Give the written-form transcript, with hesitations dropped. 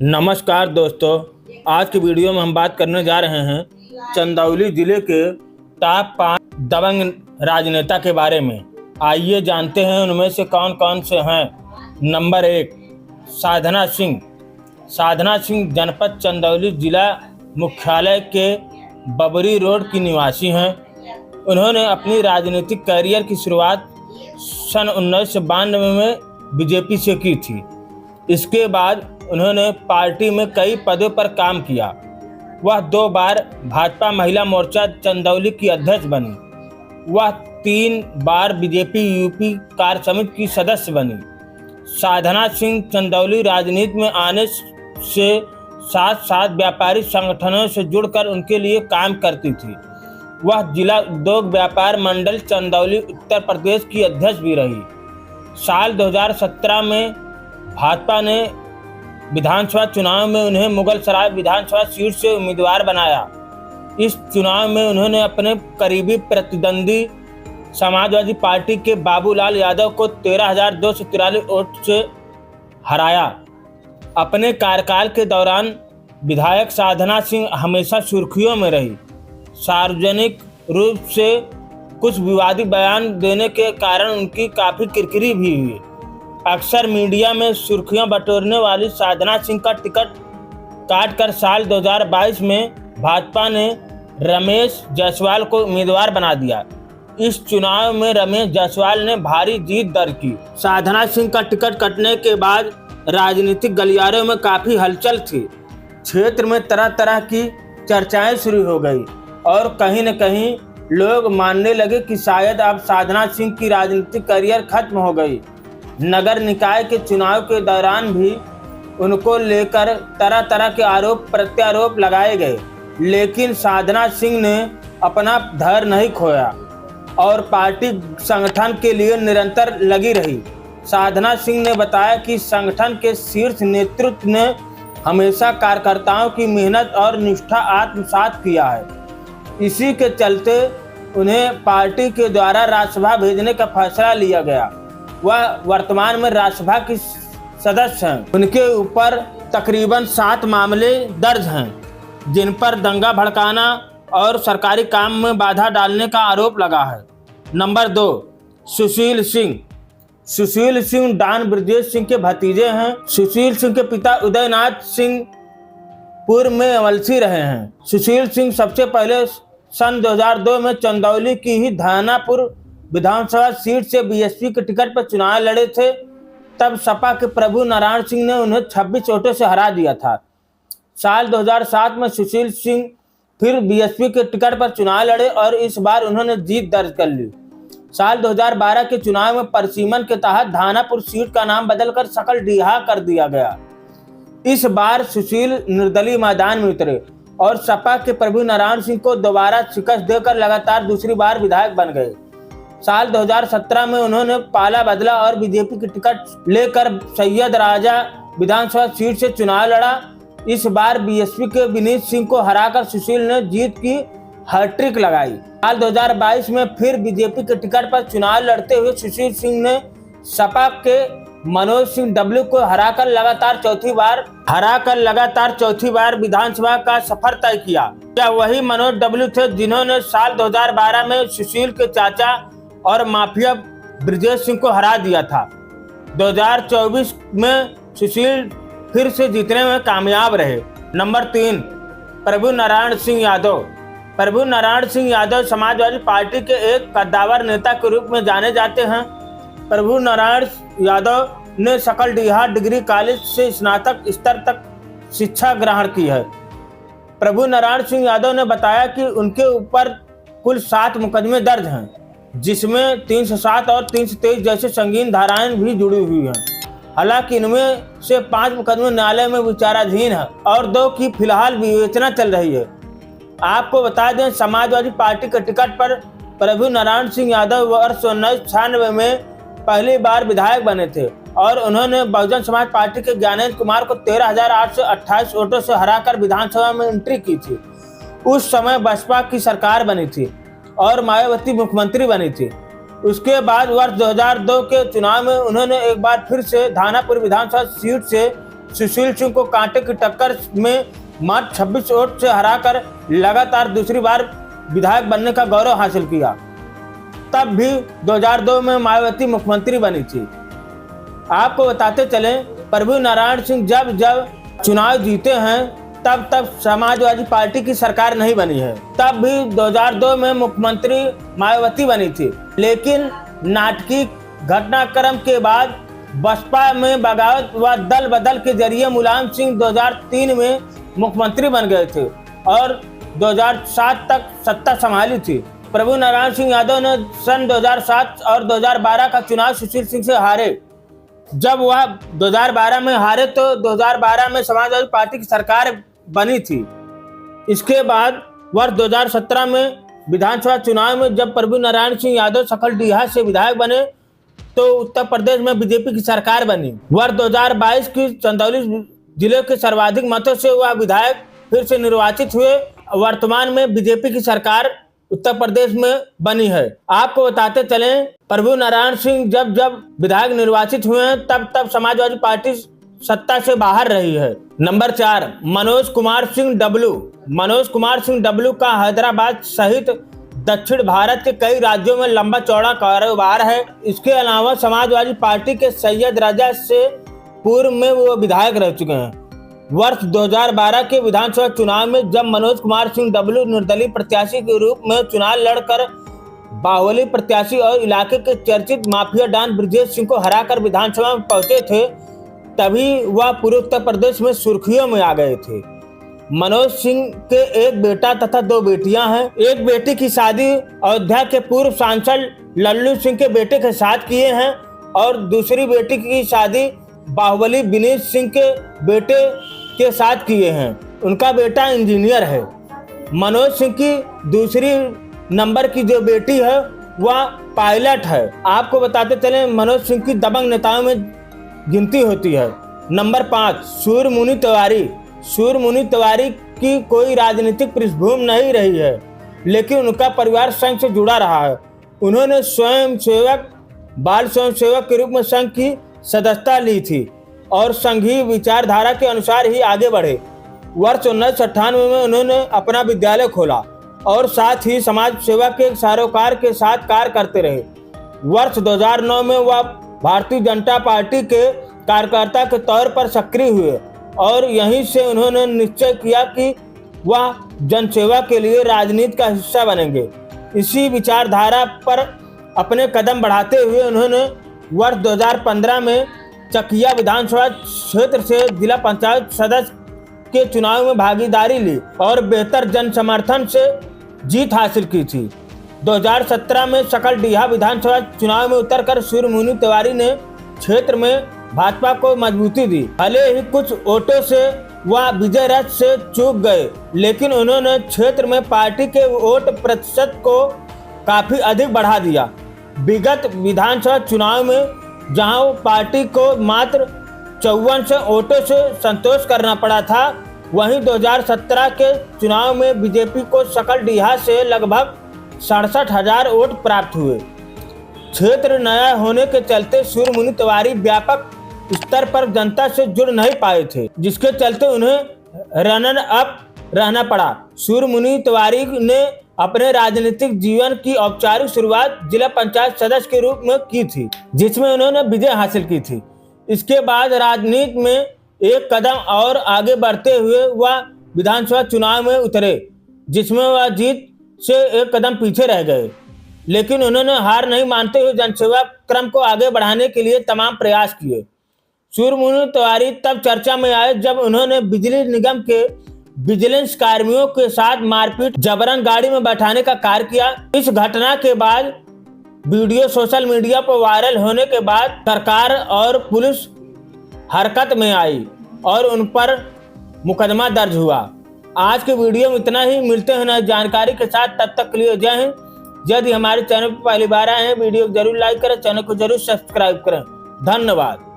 नमस्कार दोस्तों, आज की वीडियो में हम बात करने जा रहे हैं चंदौली जिले के टॉप 5 दबंग राजनेता के बारे में। आइए जानते हैं उनमें से कौन कौन से हैं। नंबर 1, साधना सिंह। साधना सिंह जनपद चंदौली जिला मुख्यालय के बबरी रोड की निवासी हैं। उन्होंने अपनी राजनीतिक करियर की शुरुआत सन 1992 में बीजेपी से की थी। इसके बाद उन्होंने पार्टी में कई पदों पर काम किया। वह 2 बार भाजपा महिला मोर्चा चंदौली की अध्यक्ष बनी। वह 3 बार बीजेपी यूपी कार्य समिति की सदस्य बनी। साधना सिंह चंदौली राजनीति में आने से साथ साथ व्यापारी संगठनों से जुड़कर उनके लिए काम करती थी। वह जिला उद्योग व्यापार मंडल चंदौली उत्तर प्रदेश की अध्यक्ष भी रही। साल 2017 में भाजपा ने विधानसभा चुनाव में उन्हें मुगलसराय विधानसभा सीट से उम्मीदवार बनाया। इस चुनाव में उन्होंने अपने करीबी प्रतिद्वंदी समाजवादी पार्टी के बाबूलाल यादव को 13,243 वोट से हराया। अपने कार्यकाल के दौरान विधायक साधना सिंह हमेशा सुर्खियों में रही। सार्वजनिक रूप से कुछ विवादित बयान देने के कारण उनकी काफ़ी किरकिरी भी हुई। अक्सर मीडिया में सुर्खियां बटोरने वाली साधना सिंह का टिकट काटकर साल 2022 में भाजपा ने रमेश जायसवाल को उम्मीदवार बना दिया। इस चुनाव में रमेश जायसवाल ने भारी जीत दर्ज की। साधना सिंह का टिकट कटने के बाद राजनीतिक गलियारों में काफ़ी हलचल थी। क्षेत्र में तरह तरह की चर्चाएं शुरू हो गई और कहीं न कहीं लोग मानने लगे कि शायद अब साधना सिंह की राजनीतिक करियर खत्म हो गई। नगर निकाय के चुनाव के दौरान भी उनको लेकर तरह तरह के आरोप प्रत्यारोप लगाए गए, लेकिन साधना सिंह ने अपना धैर्य नहीं खोया और पार्टी संगठन के लिए निरंतर लगी रही। साधना सिंह ने बताया कि संगठन के शीर्ष नेतृत्व ने हमेशा कार्यकर्ताओं की मेहनत और निष्ठा आत्मसात किया है। इसी के चलते उन्हें पार्टी के द्वारा राज्यसभा भेजने का फैसला लिया गया। वह वर्तमान में राज्यसभा की सदस्य हैं। उनके ऊपर तकरीबन 7 मामले दर्ज हैं, जिन पर दंगा भड़काना और सरकारी काम में बाधा डालने का आरोप लगा है। नंबर 2, सुशील सिंह। सुशील सिंह डॉन ब्रजेश सिंह के भतीजे हैं। सुशील सिंह के पिता उदयनाथ सिंह पूर्व में अमलसी रहे हैं। सुशील सिंह सबसे पहले सन 2002 में चंदौली की ही धानापुर विधानसभा सीट से बीएसपी के टिकट पर चुनाव लड़े थे। तब सपा के प्रभु नारायण सिंह ने उन्हें 26 वोटों से हरा दिया था। साल 2007 में सुशील सिंह फिर बीएसपी के टिकट पर चुनाव लड़े और इस बार उन्होंने जीत दर्ज कर ली। साल 2012 के चुनाव में परिसीमन के तहत धानापुर सीट का नाम बदलकर सकलडीहा कर दिया गया। इस बार सुशील निर्दलीय मैदान में उतरे और सपा के प्रभु नारायण सिंह को दोबारा शिकस्त देकर लगातार दूसरी बार विधायक बन गए। साल 2017 में उन्होंने पाला बदला और बीजेपी की टिकट लेकर सैयद राजा विधानसभा सीट से चुनाव लड़ा। इस बार बीएसपी के विनीत सिंह को हराकर सुशील ने जीत की हैट्रिक लगाई। साल 2022 में फिर बीजेपी के टिकट पर चुनाव लड़ते हुए सुशील सिंह ने सपा के मनोज सिंह डब्ल्यू को हराकर लगातार चौथी बार विधानसभा का सफर तय किया। क्या वही मनोज डब्ल्यू थे जिन्होंने साल 2012 में सुशील के चाचा और माफिया ब्रजेश सिंह को हरा दिया था। 2024 में सुशील फिर से जीतने में कामयाब रहे। नंबर 3, प्रभु नारायण सिंह यादव। प्रभु नारायण सिंह यादव समाजवादी पार्टी के एक कद्दावर नेता के रूप में जाने जाते हैं। प्रभु नारायण यादव ने सकलडीहा डिग्री कॉलेज से स्नातक स्तर तक शिक्षा ग्रहण की है। प्रभु नारायण सिंह यादव ने बताया कि उनके ऊपर कुल 7 मुकदमे दर्ज हैं, जिसमें 307 और 323 जैसे संगीन धाराएं भी जुड़ी हुई हैं। हालांकि इनमें से 5 मुकदमे न्यायालय में विचाराधीन है और 2 की फिलहाल विवेचना चल रही है। आपको बता दें, समाजवादी पार्टी के टिकट पर प्रभु नारायण सिंह यादव वर्ष 1996 में पहली बार विधायक बने थे और उन्होंने बहुजन समाज पार्टी के ज्ञानेंद्र कुमार को 13,828 वोटों से हराकर विधानसभा में एंट्री की थी। उस समय बसपा की सरकार बनी थी और मायावती मुख्यमंत्री बनी थी। उसके बाद वर्ष 2002 के चुनाव में उन्होंने एक बार फिर से धानापुर विधानसभा सीट से सुशील सिंह को कांटे की टक्कर में मात्र 26 वोट से हराकर लगातार दूसरी बार विधायक बनने का गौरव हासिल किया। तब भी 2002 में मायावती मुख्यमंत्री बनी थी। आपको बताते चलें, प्रभु नारायण सिंह जब जब चुनाव जीते हैं तब समाजवादी पार्टी की सरकार नहीं बनी है। तब भी 2002 में मुख्यमंत्री मायावती बनी थी, लेकिन नाटकीय घटनाक्रम के बाद बसपा में बगावत व दल बदल के जरिए मुलायम सिंह 2003 में मुख्यमंत्री बन गए थे और 2007 तक सत्ता संभाली थी। प्रभु नारायण सिंह यादव ने सन 2007 और 2012 का चुनाव सुशील सिंह से हारे। जब वह 2012 में हारे तो 2012 में समाजवादी पार्टी की सरकार बनी थी। इसके बाद वर्ष 2017 में विधानसभा चुनाव में जब प्रभु नारायण सिंह यादव सकलडीहा से विधायक बने तो उत्तर प्रदेश में बीजेपी की सरकार बनी। वर्ष 2022 की चंदौली जिले के सर्वाधिक मतों से वह विधायक फिर से निर्वाचित हुए। वर्तमान में बीजेपी की सरकार उत्तर प्रदेश में बनी है। आपको बताते चलें, प्रभु नारायण सिंह जब जब विधायक निर्वाचित हुए हैं तब समाजवादी पार्टी सत्ता से बाहर रही है। Number 4, Manoj Kumar Singh W. Manoj Kumar Singh W का हैदराबाद सहित दक्षिण भारत के कई राज्यों में लंबा चौड़ा कारोबार है। इसके अलावा समाजवादी पार्टी के सैयद रजा से पूर्व में वो विधायक रह चुके हैं। वर्ष 2012 के विधानसभा चुनाव में जब मनोज कुमार सिंह डब्लू निर्दलीय प्रत्याशी के रूप में चुनाव लड़कर बाहुबली प्रत्याशी और इलाके के चर्चित माफिया डॉन ब्रजेश सिंह को हराकर विधानसभा में पहुंचे थे, तभी वह पूरे उत्तर प्रदेश में सुर्खियों में आ गए थे। मनोज सिंह के एक बेटा तथा 2 बेटियां हैं। एक बेटी की शादी अयोध्या के पूर्व सांसद लल्लू सिंह के बेटे के साथ किए हैं और दूसरी बेटी की शादी बाहुबली विनीत सिंह के बेटे के साथ किए हैं। उनका बेटा इंजीनियर है। मनोज सिंह की दूसरी नंबर की जो बेटी है वह पायलट है। आपको बताते चलें, मनोज सिंह की दबंग नेताओं में गिनती होती है। नंबर 5, सूर्यमुनि तिवारी। सूर्यमुनि तिवारी की कोई राजनीतिक पृष्ठभूमि नहीं रही है, लेकिन उनका परिवार संघ से जुड़ा रहा है। उन्होंने बाल स्वयं सेवक के रूप में संघ की सदस्यता ली थी और संघीय विचारधारा के अनुसार ही आगे बढ़े। वर्ष 1998 में उन्होंने अपना विद्यालय खोला और साथ ही समाज सेवा के सरोकार के साथ कार्य करते रहे। वर्ष 2009 में वह भारतीय जनता पार्टी के कार्यकर्ता के तौर पर सक्रिय हुए और यहीं से उन्होंने निश्चय किया कि वह जनसेवा के लिए राजनीति का हिस्सा बनेंगे। इसी विचारधारा पर अपने कदम बढ़ाते हुए उन्होंने वर्ष 2015 में चकिया विधानसभा क्षेत्र से जिला पंचायत सदस्य के चुनाव में भागीदारी ली और बेहतर जन समर्थन से जीत हासिल की थी। 2017 में सकलडीहा विधानसभा चुनाव में उतरकर सूर्यमुनि तिवारी ने क्षेत्र में भाजपा को मजबूती दी। भले ही कुछ वोटों से वह विजय रथ से चूक गए, लेकिन उन्होंने क्षेत्र में पार्टी के वोट प्रतिशत को काफी अधिक बढ़ा दिया। विगत विधानसभा चुनाव में जहां पार्टी को मात्र 54 वोटों से संतोष करना पड़ा था, वहीं 2017 के चुनाव में बीजेपी को सकलडीहा से लगभग 67,000 वोट प्राप्त हुए। क्षेत्र नया होने के चलते सूर्यमुनि तिवारी व्यापक स्तर पर जनता से जुड़ नहीं पाए थे, जिसके चलते उन्हें रनर अप रहना पड़ा। सूर्यमुनि तिवारी ने अपने राजनीतिक जीवन की औपचारिक शुरुआत जिला पंचायत सदस्य के रूप में की थी, जिसमें उन्होंने विजय हासिल की थी। इसके बाद राजनीति में एक कदम और आगे बढ़ते हुए वह विधानसभा चुनाव में उतरे, जिसमें वह जीत से एक कदम पीछे रह गए, लेकिन उन्होंने हार नहीं मानते हुए जनसेवा क्रम को आगे बढ़ाने के लिए तमाम प्रयास किए। सूर्यमुनि तिवारी तब चर्चा में आए जब उन्होंने बिजली निगम के विजिलेंस कर्मियों के साथ मारपीट, जबरन गाड़ी में बैठाने का कार्य किया। इस घटना के बाद वीडियो सोशल मीडिया पर वायरल होने के बाद सरकार और पुलिस हरकत में आई और उन पर मुकदमा दर्ज हुआ। आज के वीडियो में इतना ही। मिलते हैं नई जानकारी के साथ, तब तक के लिए जय हिंद। यदि हमारे चैनल पर पहली बार आए हैं, वीडियो को जरूर लाइक करें, चैनल को जरूर सब्सक्राइब करें। धन्यवाद।